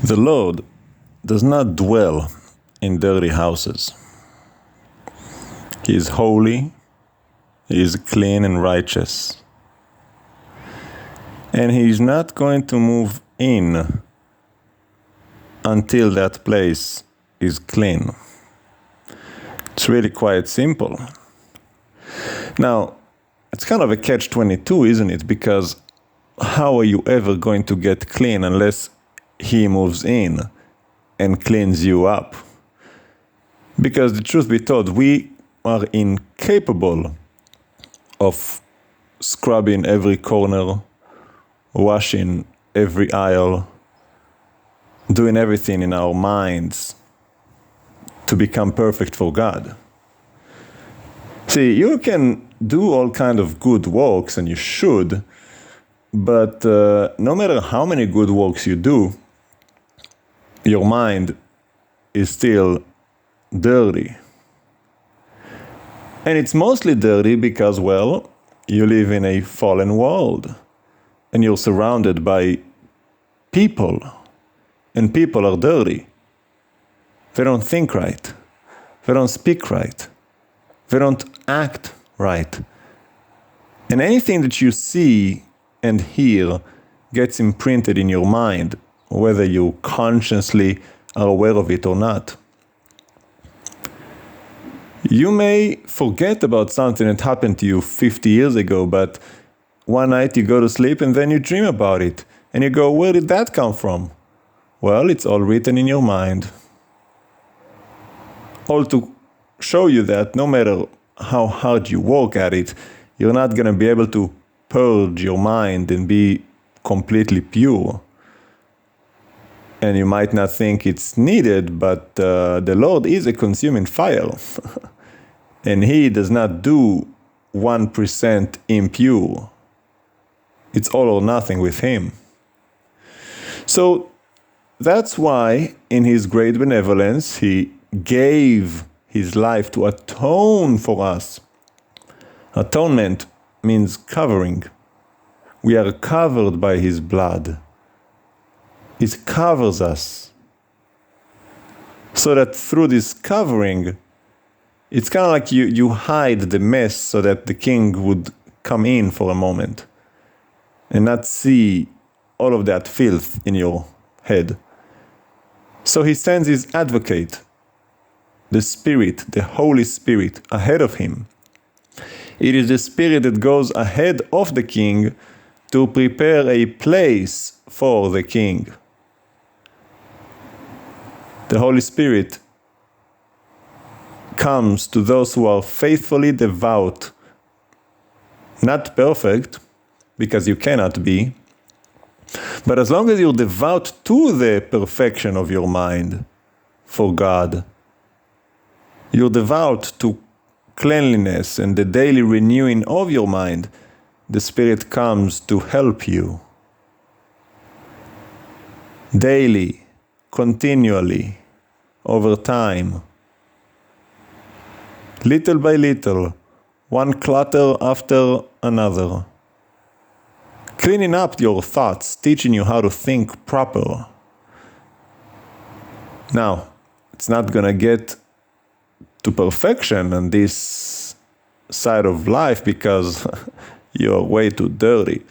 The Lord does not dwell in dirty houses. He is holy, He is clean and righteous. And He is not going to move in until that place is clean. It's really quite simple. Now, it's kind of a catch-22, isn't it? Because how are you ever going to get clean unless He moves in and cleans you up? Because the truth be told, we are incapable of scrubbing every corner, washing every aisle, doing everything in our minds to become perfect for God. See, you can do all kind of good works, and you should, but no matter how many good works you do, your mind is still dirty. And it's mostly dirty because, well, you live in a fallen world and you're surrounded by people, and people are dirty. They don't think right. They don't speak right. They don't act right. And anything that you see and hear gets imprinted in your mind, whether you consciously are aware of it or not. You may forget about something that happened to you 50 years ago, but one night you go to sleep and then you dream about it. And you go, where did that come from? Well, it's all written in your mind. All to show you that no matter how hard you work at it, you're not going to be able to purge your mind and be completely pure. And you might not think it's needed, but the Lord is a consuming fire. And He does not do 1% impure. It's all or nothing with Him. So that's why in His great benevolence, He gave His life to atone for us. Atonement means covering. We are covered by His blood. It covers us. So that through this covering, it's kind of like you hide the mess so that the king would come in for a moment and not see all of that filth in your head. So He sends His advocate, the Spirit, the Holy Spirit, ahead of Him. It is the Spirit that goes ahead of the king to prepare a place for the king. The Holy Spirit comes to those who are faithfully devout, not perfect, because you cannot be, but as long as you're devout to the perfection of your mind for God, you're devout to cleanliness and the daily renewing of your mind, the Spirit comes to help you. Daily, continually, over time. Little by little, one clutter after another. Cleaning up your thoughts, teaching you how to think proper. Now, it's not gonna get to perfection on this side of life because you're way too dirty.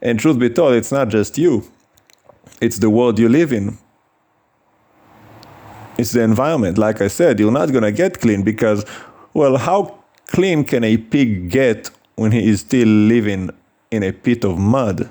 And truth be told, it's not just you. It's the world you live in. It's the environment. Like I said, you're not gonna get clean because, well, how clean can a pig get when he is still living in a pit of mud?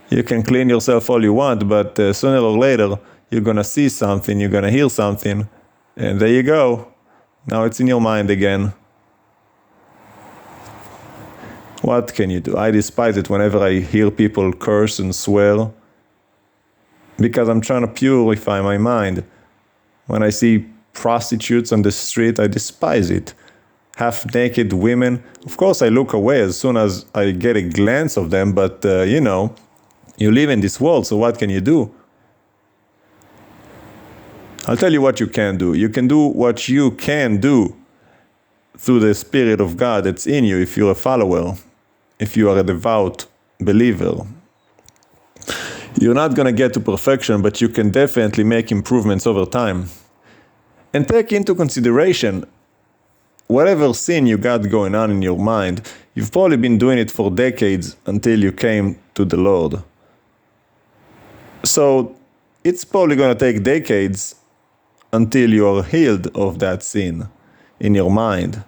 You can clean yourself all you want, but sooner or later, you're gonna see something, you're gonna hear something, and there you go. Now it's in your mind again. What can you do? I despise it whenever I hear people curse and swear because I'm trying to purify my mind. When I see prostitutes on the street, I despise it. Half-naked women, of course I look away as soon as I get a glance of them, but you live in this world, so what can you do? I'll tell you what you can do. You can do what you can do through the Spirit of God that's in you if you're a follower, if you are a devout believer. You're not going to get to perfection, but you can definitely make improvements over time. And take into consideration whatever sin you got going on in your mind, you've probably been doing it for decades until you came to the Lord. So it's probably going to take decades until you are healed of that sin in your mind.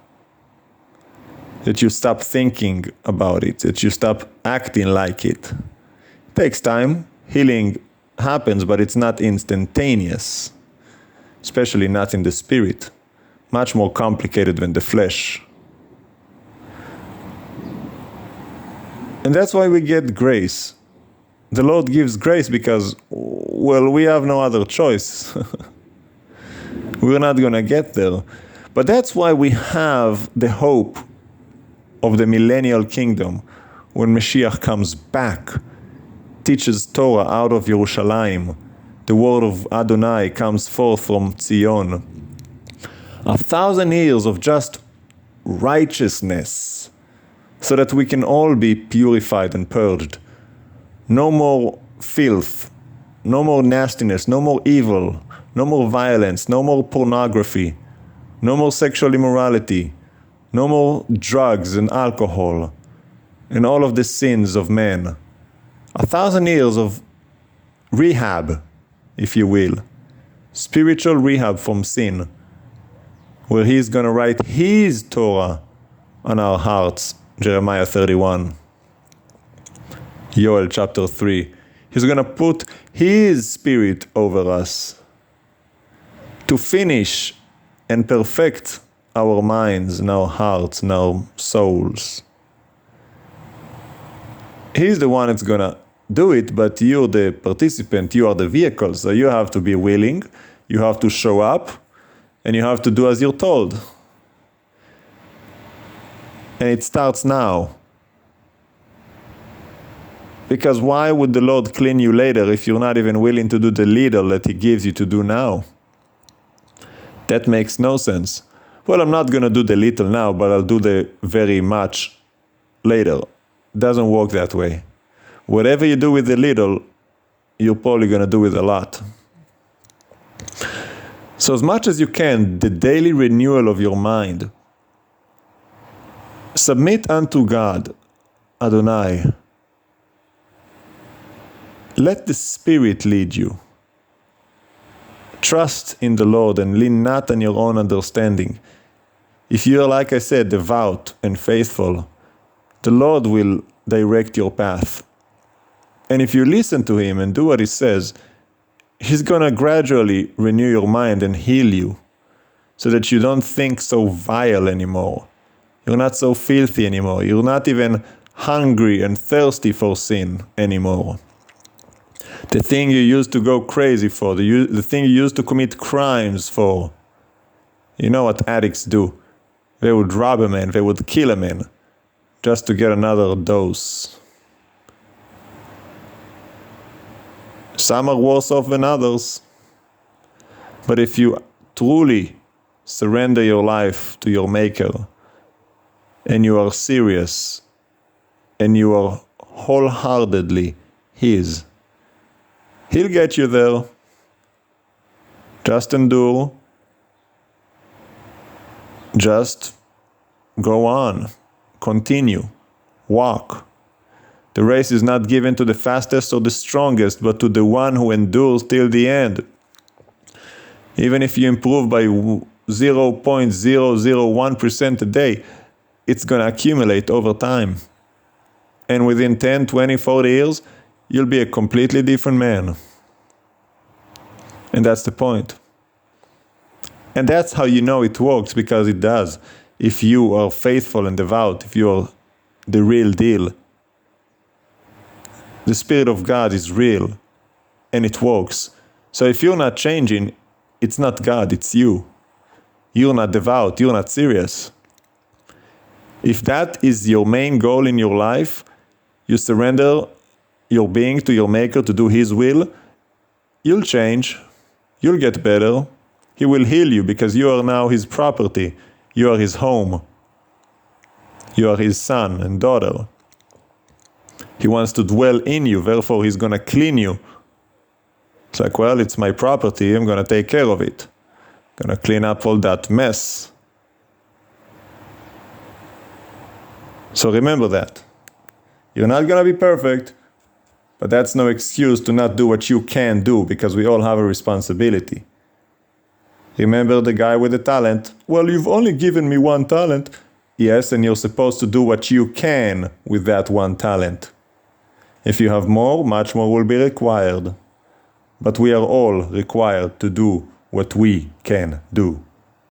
That you stop thinking about it, that you stop acting like it. It takes time. Healing happens, but it's not instantaneous, especially not in the spirit. Much more complicated than the flesh. And that's why we get grace. The Lord gives grace because, well, we have no other choice. We're not going to get there. But that's why we have the hope of the millennial kingdom when Mashiach comes back, teaches Torah out of Yerushalayim. The word of Adonai comes forth from Zion. 1,000 years of just righteousness so that we can all be purified and purged. No more filth, no more nastiness, no more evil, no more violence, no more pornography, no more sexual immorality, no more drugs and alcohol, and all of the sins of man. 1,000 years of rehab, if you will, spiritual rehab from sin, where he's going to write his Torah on our hearts, Jeremiah 31. Yoel chapter 3. He's going to put his spirit over us to finish and perfect our minds and our hearts and our souls. He's the one that's going to do it, but you're the participant, you are the vehicle, so you have to be willing, you have to show up, and you have to do as you're told. And it starts now. Because why would the Lord clean you later if you're not even willing to do the little that He gives you to do now? That makes no sense. Well, I'm not going to do the little now, but I'll do the very much later. Doesn't work that way. Whatever you do with the little, you're probably going to do with a lot. So as much as you can, the daily renewal of your mind. Submit unto God, Adonai. Let the Spirit lead you. Trust in the Lord and lean not on your own understanding. If you are, like I said, devout and faithful, the Lord will direct your path. And if you listen to Him and do what He says, He's going to gradually renew your mind and heal you so that you don't think so vile anymore. You're not so filthy anymore. You're not even hungry and thirsty for sin anymore. The thing you used to go crazy for, the thing you used to commit crimes for. You know what addicts do? They would rob a man, they would kill a man just to get another dose. Some are worse off than others. But if you truly surrender your life to your Maker, and you are serious, and you are wholeheartedly His, He'll get you there. Just endure. Just go on. Continue. Walk. The race is not given to the fastest or the strongest, but to the one who endures till the end. Even if you improve by 0.001% a day, it's going to accumulate over time. And within 10, 20, 40 years, you'll be a completely different man. And that's the point. And that's how you know it works, because it does. If you are faithful and devout, if you are the real deal. The Spirit of God is real, and it works. So if you're not changing, it's not God, it's you. You're not devout, you're not serious. If that is your main goal in your life, you surrender your being to your Maker to do His will, you'll change, you'll get better. He will heal you because you are now His property. You are His home. You are His son and daughter. He wants to dwell in you, therefore he's gonna clean you. It's like, well, it's my property, I'm gonna take care of it. Gonna clean up all that mess. So remember that. You're not gonna be perfect, but that's no excuse to not do what you can do, because we all have a responsibility. Remember the guy with the talent? Well, you've only given me one talent. Yes, and you're supposed to do what you can with that one talent. If you have more, much more will be required. But we are all required to do what we can do.